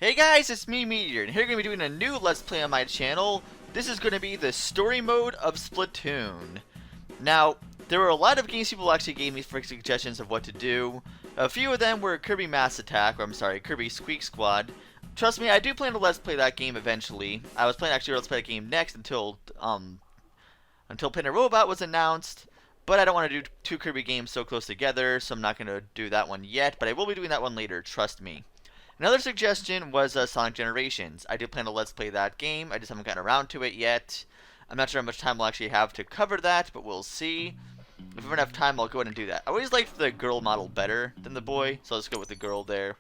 Hey guys, it's me, Meteor, and here we're going to be doing a new Let's Play on my channel. This is going to be the story mode of Splatoon. Now, there were a lot of games people actually gave me for suggestions of what to do. A few of them were Kirby Mass Attack, or I'm sorry, Kirby Squeak Squad. Trust me, I do plan to Let's Play that game eventually. I was planning actually to Let's Play that game next until Pin a Robot was announced. But I don't want to do two Kirby games so close together, so I'm not going to do that one yet. But I will be doing that one later, trust me. Another suggestion was Sonic Generations. I do plan to Let's Play that game. I just haven't gotten around to it yet. I'm not sure how much time we'll actually have to cover that, but we'll see. If we have enough time, I'll go ahead and do that. I always liked the girl model better than the boy, so let's go with the girl there.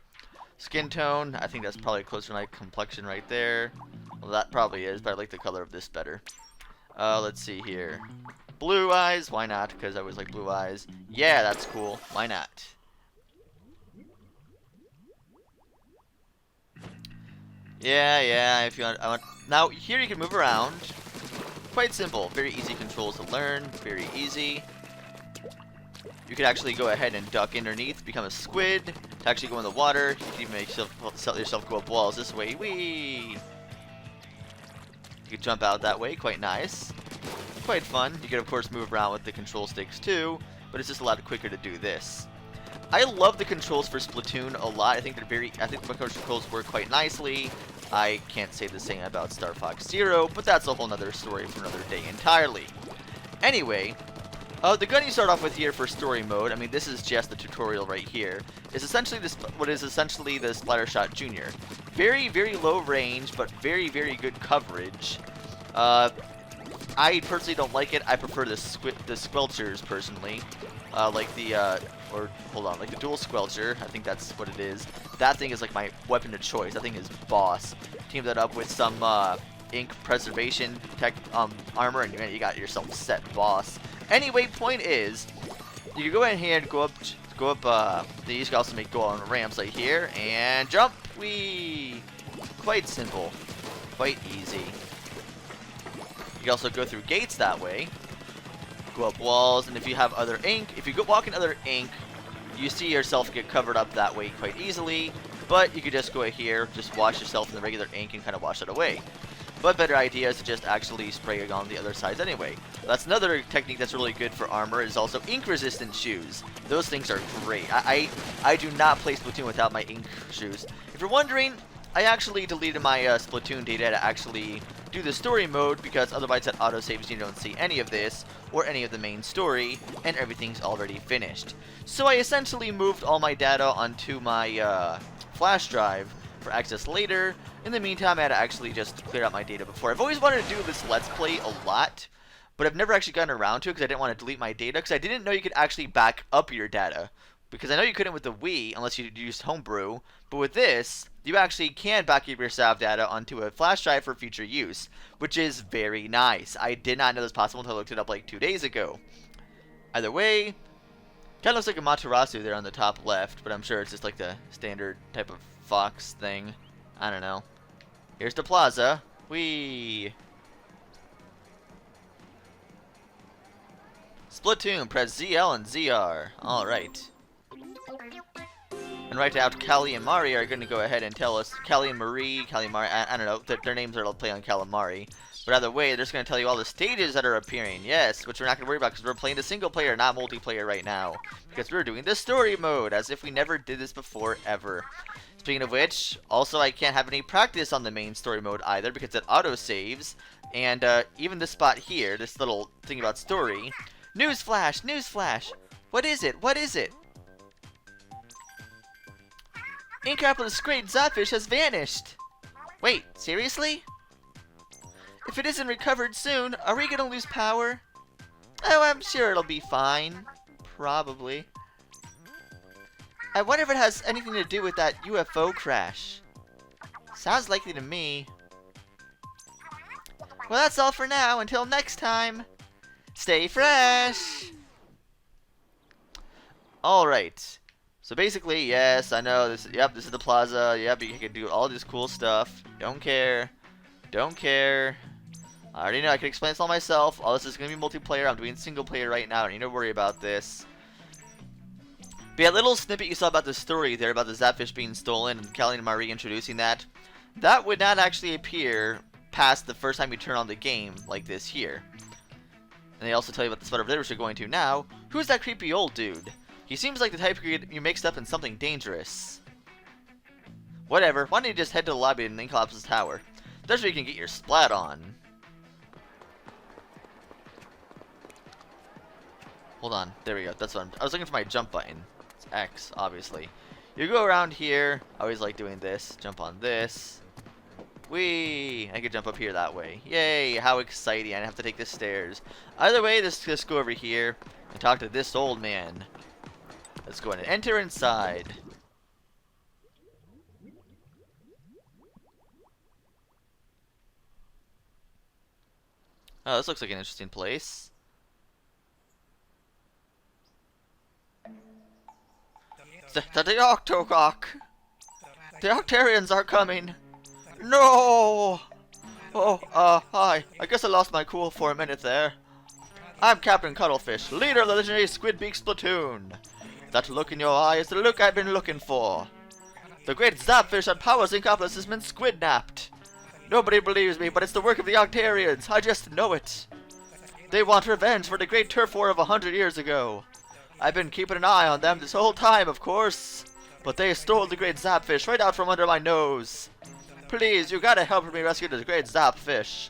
Skin tone, I think that's probably closer to my complexion right there. Well, that probably is, but I like the color of this better. Let's see here. Blue eyes, why not? Because I always like blue eyes. Yeah, that's cool. Why not? Yeah, if you want, now, here you can move around. Quite simple. Very easy controls to learn. Very easy. You could actually go ahead and duck underneath, become a squid, to actually go in the water. You can even make yourself go up walls this way. Whee! You can jump out that way. Quite nice. Quite fun. You can, of course, move around with the control sticks, too, but it's just a lot quicker to do this. I love the controls for Splatoon a lot. I think the controls work quite nicely. I can't say the same about Star Fox Zero, but that's a whole nother story for another day entirely. Anyway, the gun you start off with here for story mode, I mean, this is just the tutorial right here, is essentially what is essentially the Splattershot Junior. Very, very low range, but very, very good coverage. I personally don't like it. I prefer the squelchers personally, like the like the dual squelcher. I think that's what it is. That thing is like my weapon of choice. That thing is boss. Team that up with some ink preservation tech armor, and you got yourself set, boss. Anyway, point is, you can go ahead and go up. These can also go on ramps like here and jump. Whee! Quite simple, quite easy. You can also go through gates that way. Go up walls, and if you have other ink, if you walk in other ink, you see yourself get covered up that way quite easily. But you could just go here, just wash yourself in the regular ink and kind of wash it away. But better idea is to just actually spray it on the other sides anyway. That's another technique that's really good for armor, is also ink resistant shoes. Those things are great. I do not play Splatoon without my ink shoes. If you're wondering, I actually deleted my Splatoon data to actually do the story mode, because otherwise that autosaves you don't see any of this or any of the main story, and everything's already finished. So I essentially moved all my data onto my flash drive for access later. In the meantime, I had to actually just clear out my data before. I've always wanted to do this Let's Play a lot, but I've never actually gotten around to it because I didn't want to delete my data, because I didn't know you could actually back up your data. Because I know you couldn't with the Wii unless you used Homebrew, but with this, you actually can back up your save data onto a flash drive for future use, which is very nice. I did not know this was possible until I looked it up like 2 days ago. Either way, kind of looks like a Materasu there on the top left, but I'm sure it's just like the standard type of fox thing. I don't know. Here's the plaza. Whee! Splatoon, press ZL and ZR. Alright. And right out, Callie and Mari are going to go ahead and tell us. Callie and Marie, Callie and Mari, I don't know, their names are all play on Calamari. But either way, they're just going to tell you all the stages that are appearing. Yes, which we're not going to worry about because we're playing the single player, not multiplayer right now. Because we're doing the story mode, as if we never did this before, ever. Speaking of which, also I can't have any practice on the main story mode either, because it auto-saves. And even this spot here, this little thing about story. Newsflash! Newsflash! What is it? What is it? Incapital's great Zapfish has vanished! Wait, seriously? If it isn't recovered soon, are we gonna lose power? Oh, I'm sure it'll be fine. Probably. I wonder if it has anything to do with that UFO crash. Sounds likely to me. Well, that's all for now. Until next time. Stay fresh! Alright. So basically, yes, I know this. Yep, this is the plaza. Yep, you can do all this cool stuff. Don't care. Don't care. I already know. I can explain this all myself. All this is going to be multiplayer. I'm doing single player right now. I don't need to worry about this. But yeah, little snippet you saw about the story there about the Zapfish being stolen and Callie and Marie introducing that, that would not actually appear past the first time you turn on the game like this here. And they also tell you about the spot of village you're going to now. Who's that creepy old dude? He seems like the type you mixed up in something dangerous. Whatever, why don't you just head to the lobby in Ninkolops' tower? That's where you can get your splat on. Hold on, there we go, that's what I was looking for my jump button. It's X, obviously. You go around here, I always like doing this, jump on this. Whee! I could jump up here that way. Yay, how exciting, I have to take the stairs. Either way, let's just go over here and talk to this old man. Let's go and enter inside. Oh, this looks like an interesting place. The Octogok! The Octarians are coming! No! Oh, hi. I guess I lost my cool for a minute there. I'm Captain Cuttlefish, leader of the legendary Squidbeak Splatoon. That look in your eye is the look I've been looking for. The great Zapfish that powers Ninkolops has been squidnapped. Nobody believes me, but it's the work of the Octarians. I just know it. They want revenge for the great turf war of 100 years ago. I've been keeping an eye on them this whole time, of course. But they stole the great Zapfish right out from under my nose. Please, you gotta help me rescue the great Zapfish.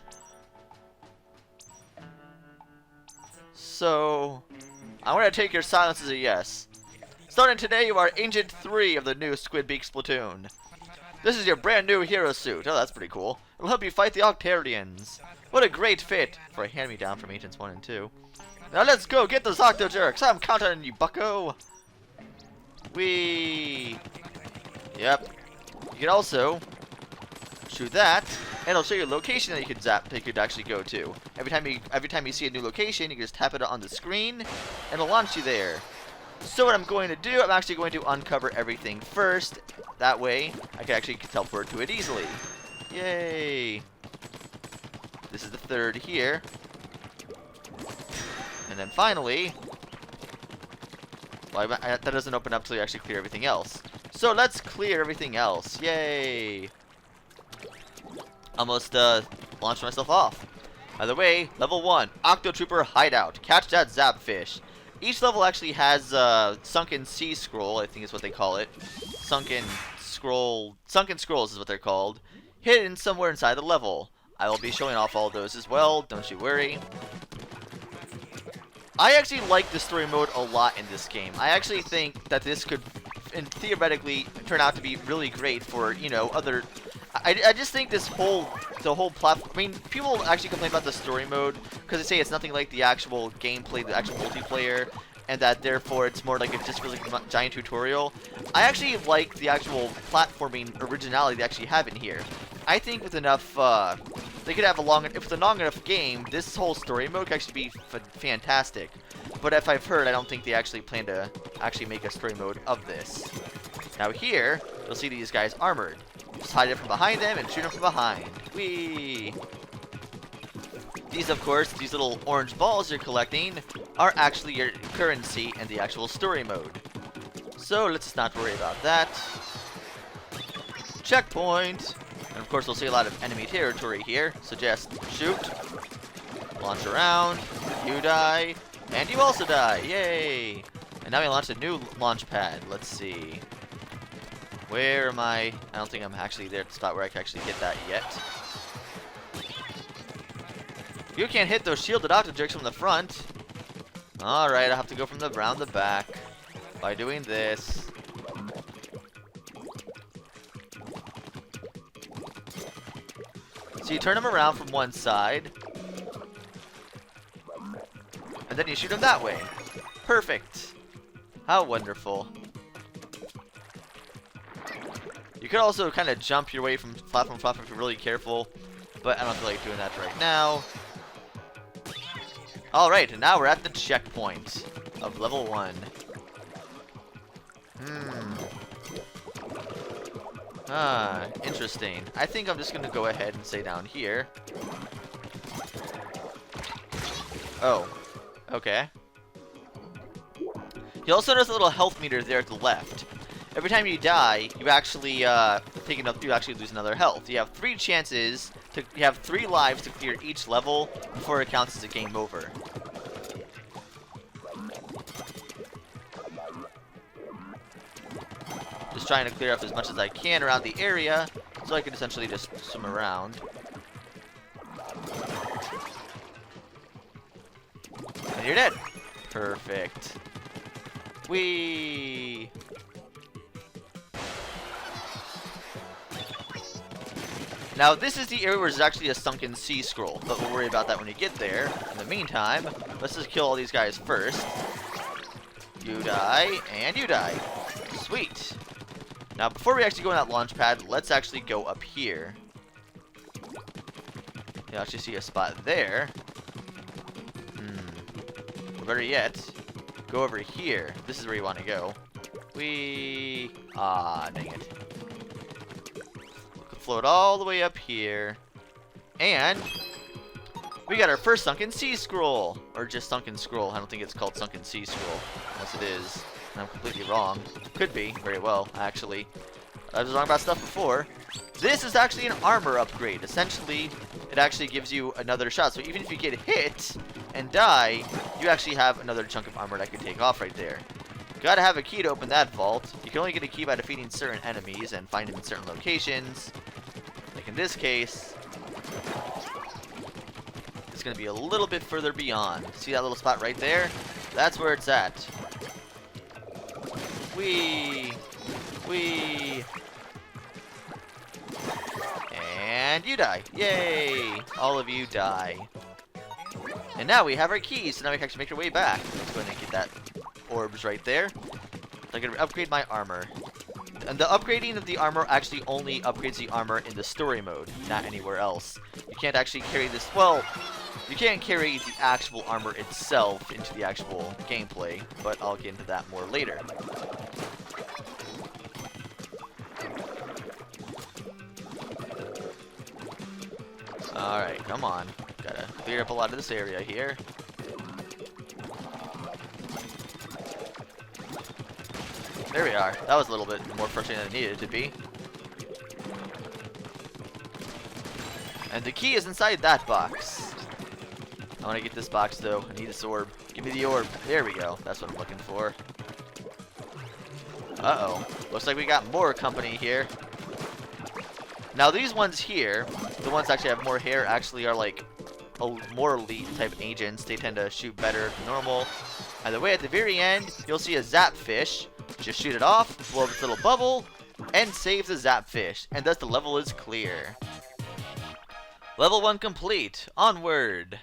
So, I'm gonna take your silence as a yes. Starting today, you are Agent 3 of the new Squidbeak Splatoon. This is your brand new hero suit. Oh, that's pretty cool. It'll help you fight the Octarians. What a great fit for a hand-me-down from Agents 1 and 2. Now let's go get those Octo-Jerks. I'm counting on you, bucko. Whee! Yep. You can also shoot that, and it'll show you a location that you could actually go to. Every time you see a new location, you can just tap it on the screen, and it'll launch you there. So what I'm going to do, I'm actually going to uncover everything first. That way, I can actually teleport to it easily. Yay! This is the third here. And then finally, well, that doesn't open up until you actually clear everything else. So let's clear everything else. Yay! Almost launched myself off. By the way, level 1, Octotrooper Hideout. Catch that Zapfish. Each level actually has Sunken Sea Scroll, I think is what they call it. Sunken Scrolls is what they're called. Hidden somewhere inside the level. I will be showing off all those as well, don't you worry. I actually like the story mode a lot in this game. I actually think that this could theoretically turn out to be really great for, you know, other... I just think the whole platform... I mean, people actually complain about the story mode because they say it's nothing like the actual gameplay, the actual multiplayer, and that therefore it's more like a just really giant tutorial. I actually like the actual platforming originality they actually have in here. I think with enough, they could have if it's a long enough game, this whole story mode could actually be fantastic. But if I've heard, I don't think they actually plan to actually make a story mode of this. Now here, you'll see these guys armored. Just hide it from behind them and shoot them from behind. Whee! These, of course, these little orange balls you're collecting are actually your currency in the actual story mode. So let's not worry about that. Checkpoint! And of course, we'll see a lot of enemy territory here, so just shoot, launch around, you die, and you also die. Yay! And now we launched a new launch pad. Let's see. Where am I? I don't think I'm actually there at the spot where I can actually hit that yet. You can't hit those shielded Octo-Jerks from the front. Alright, I'll have to go from around the back by doing this. So you turn them around from one side, and then you shoot them that way. Perfect. How wonderful. You could also kind of jump your way from platform to platform if you're really careful, but I don't feel like doing that right now. Alright, and now we're at the checkpoint of level 1. Interesting. I think I'm just gonna go ahead and say down here. Oh, okay. He also has a little health meter there at the left. Every time you die, you actually you actually lose another health. You have 3 chances to, you have 3 lives to clear each level before it counts as a game over. Just trying to clear up as much as I can around the area, so I can essentially just swim around. And you're dead. Perfect. Whee! Now, this is the area where there's actually a sunken sea scroll, but we'll worry about that when we get there. In the meantime, let's just kill all these guys first. You die, and you die. Sweet. Now, before we actually go on that launch pad, let's actually go up here. You actually see a spot there. Or better yet, go over here. This is where you want to go. Ah, dang it. We can float all the way up here. And we got our first sunken sea scroll. Or just sunken scroll. I don't think it's called sunken sea scroll. Unless it is. And I'm completely wrong. Could be, very well, actually. I was wrong about stuff before. This is actually an armor upgrade. Essentially, it actually gives you another shot. So even if you get hit and die, you actually have another chunk of armor that can take off right there. Gotta have a key to open that vault. You can only get a key by defeating certain enemies and find them in certain locations. Like in this case, it's gonna be a little bit further beyond. See that little spot right there? That's where it's at. Whee! Whee! And you die. Yay! All of you die. And now we have our keys, so now we can actually make our way back. Let's go ahead and get that orbs right there. So I can upgrade my armor. And the upgrading of the armor actually only upgrades the armor in the story mode, not anywhere else. You can't actually carry this, well, you can't carry the actual armor itself into the actual gameplay, but I'll get into that more later. Alright, come on. Gotta clear up a lot of this area here. There we are. That was a little bit more frustrating than it needed to be. And the key is inside that box. I want to get this box though. I need this orb. Give me the orb. There we go. That's what I'm looking for. Uh-oh. Looks like we got more company here. Now these ones here, the ones that actually have more hair, actually are like more elite type agents. They tend to shoot better than normal. Either way, at the very end, you'll see a zap fish. Just shoot it off, blow up its little bubble, and saves the zap fish. And thus the level is clear. Level 1 complete. Onward.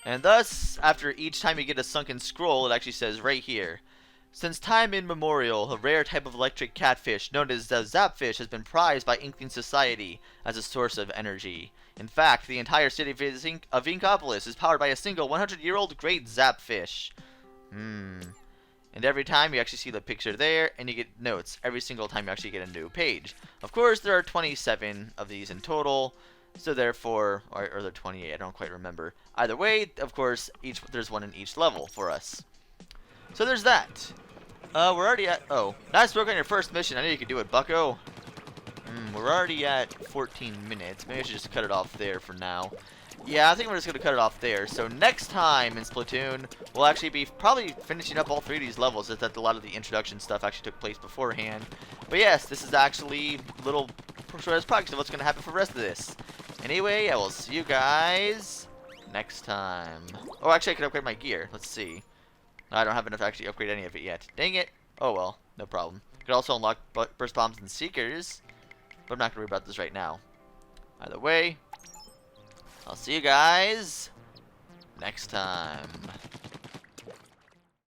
And thus, after each time you get a sunken scroll, it actually says right here, since time immemorial, a rare type of electric catfish known as the zapfish has been prized by Inkling society as a source of energy. In fact, the entire city of Inkopolis is powered by a single 100-year-old great zapfish. And every time you actually see the picture there, and you get notes every single time you actually get a new page. Of course, there are 27 of these in total. So therefore, or there are 28, I don't quite remember. Either way, of course, there's one in each level for us. So there's that. We're already at, oh, nice work on your first mission. I knew you could do it, bucko. We're already at 14 minutes. Maybe I should just cut it off there for now. Yeah, I think we're just going to cut it off there. So next time in Splatoon, we'll actually be probably finishing up all 3 of these levels. It's that a lot of the introduction stuff actually took place beforehand. But yes, this is actually a little short as progress of what's going to happen for the rest of this. Anyway, I will see you guys next time. Oh, actually, I could upgrade my gear. Let's see. I don't have enough to actually upgrade any of it yet. Dang it. Oh, well. No problem. I could also unlock burst bombs and seekers. But I'm not going to worry about this right now. Either way, I'll see you guys next time.